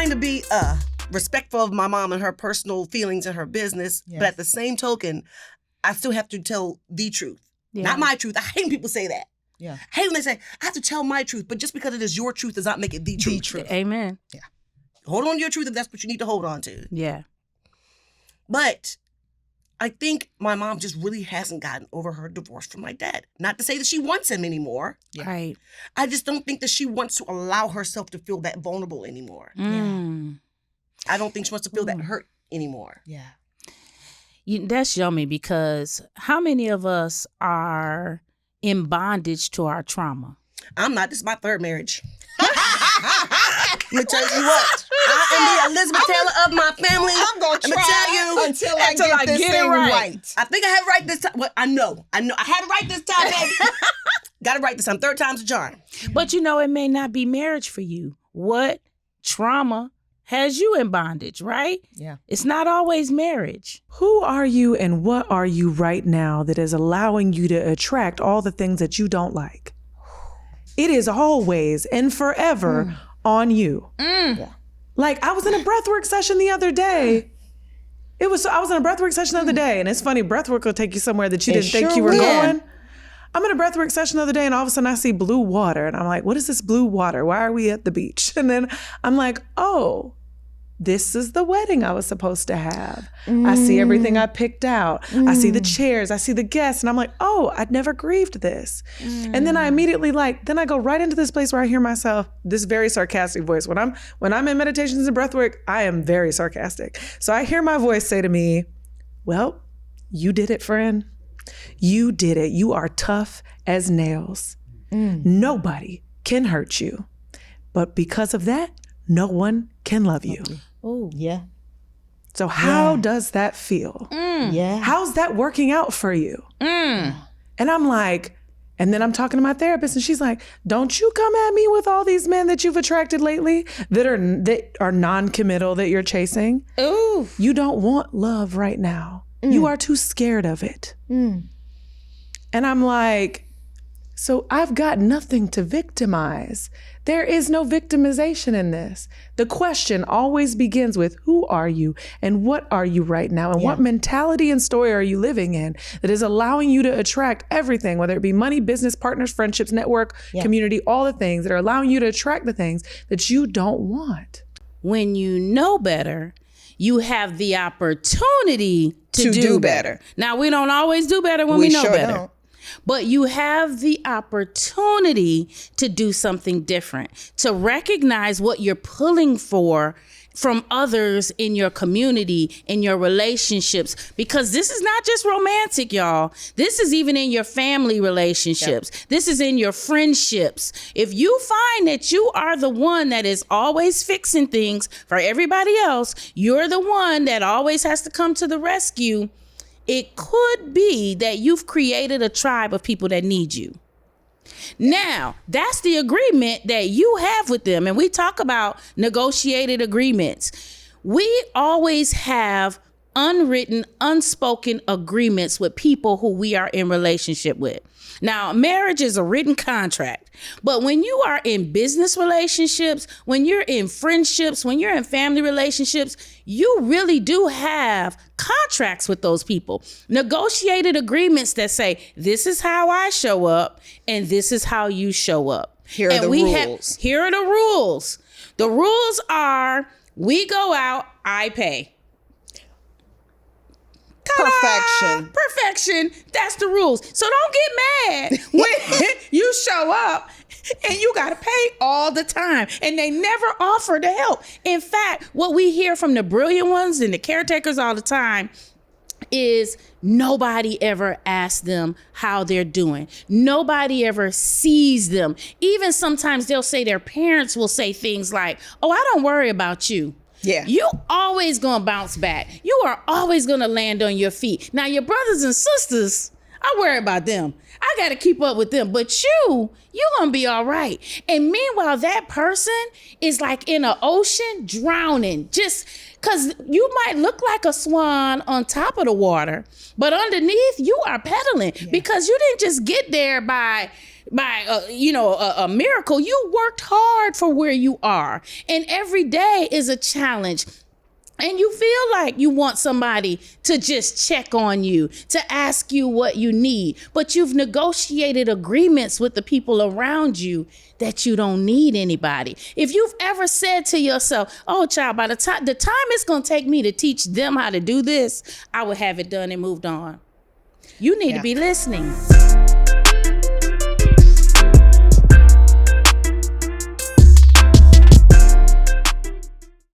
trying to be respectful of my mom and her personal feelings and her business, but at the same token, I still have to tell the truth. Yeah. Not my truth. I hate when people say that. Yeah. I hate when they say, I have to tell my truth, but just because it is your truth does not make it the truth. The truth. Amen. Yeah. Hold on to your truth if that's what you need to hold on to. Yeah. But I think my mom just really hasn't gotten over her divorce from my dad. Not to say that she wants him anymore. Yeah. Right. I just don't think that she wants to allow herself to feel that vulnerable anymore. Yeah. I don't think she wants to feel that hurt anymore. Yeah. That's yummy, because how many of us are in bondage to our trauma? I'm not. This is my third marriage. Let me tell you what. I am the Elizabeth Taylor of my family. I'm going to try until I get this thing right. I think I have it right this time. Well, I know. I had it right this time, baby. Got it right this time. Third time's a charm. But it may not be marriage for you. What trauma has you in bondage, right? Yeah. It's not always marriage. Who are you and what are you right now that is allowing you to attract all the things that you don't like? It is always and forever on you. Yeah. Like, I was in a breathwork session the other day. I was in a breathwork session the other day, and it's funny, breathwork will take you somewhere that you didn't think you were going. I'm in a breathwork session the other day, and all of a sudden I see blue water, and I'm like, what is this blue water? Why are we at the beach? And then I'm like, oh, this is the wedding I was supposed to have. I see everything I picked out. I see the chairs. I see the guests. And I'm like, oh, I'd never grieved this. And then I immediately then I go right into this place where I hear myself, this very sarcastic voice. When I'm in meditations and breathwork, I am very sarcastic. So I hear my voice say to me, well, you did it, friend. You did it. You are tough as nails. Nobody can hurt you. But because of that, no one can love you. Oh, yeah. So how does that feel? Yeah. How's that working out for you? And I'm like, and then I'm talking to my therapist, and she's like, don't you come at me with all these men that you've attracted lately that are non-committal that you're chasing. Ooh. You don't want love right now. You are too scared of it. And I'm like, so I've got nothing to victimize. There is no victimization in this. The question always begins with, who are you and what are you right now? And what mentality and story are you living in that is allowing you to attract everything, whether it be money, business, partners, friendships, network, community, all the things that are allowing you to attract the things that you don't want. When you know better, you have the opportunity to do better. Now, we don't always do better when we know better. Don't. But you have the opportunity to do something different, to recognize what you're pulling for from others in your community, in your relationships, because this is not just romantic, y'all. This is even in your family relationships. Yep. This is in your friendships. If you find that you are the one that is always fixing things for everybody else, you're the one that always has to come to the rescue, it could be that you've created a tribe of people that need you. Now, that's the agreement that you have with them. And we talk about negotiated agreements. We always have unwritten, unspoken agreements with people who we are in relationship with. Now, marriage is a written contract, but when you are in business relationships, when you're in friendships, when you're in family relationships, you really do have contracts with those people. Negotiated agreements that say, this is how I show up and this is how you show up. Here are the rules. Here are the rules. The rules are, we go out, I pay. Perfection. That's the rules. So don't get mad when you show up and you got to pay all the time and they never offer to help. In fact, what we hear from the brilliant ones and the caretakers all the time is nobody ever asks them how they're doing. Nobody ever sees them. Even sometimes they'll say their parents will say things like, oh, I don't worry about you. Yeah. You always gonna bounce back. You are always gonna land on your feet. Now, your brothers and sisters, I worry about them. I gotta keep up with them. But you're gonna be all right. And meanwhile, that person is like in an ocean drowning. Just because you might look like a swan on top of the water, but underneath you are pedaling because you didn't just get there by a miracle. You worked hard for where you are. And every day is a challenge. And you feel like you want somebody to just check on you, to ask you what you need. But you've negotiated agreements with the people around you that you don't need anybody. If you've ever said to yourself, oh, child, by the time it's going to take me to teach them how to do this, I would have it done and moved on. You need to be listening.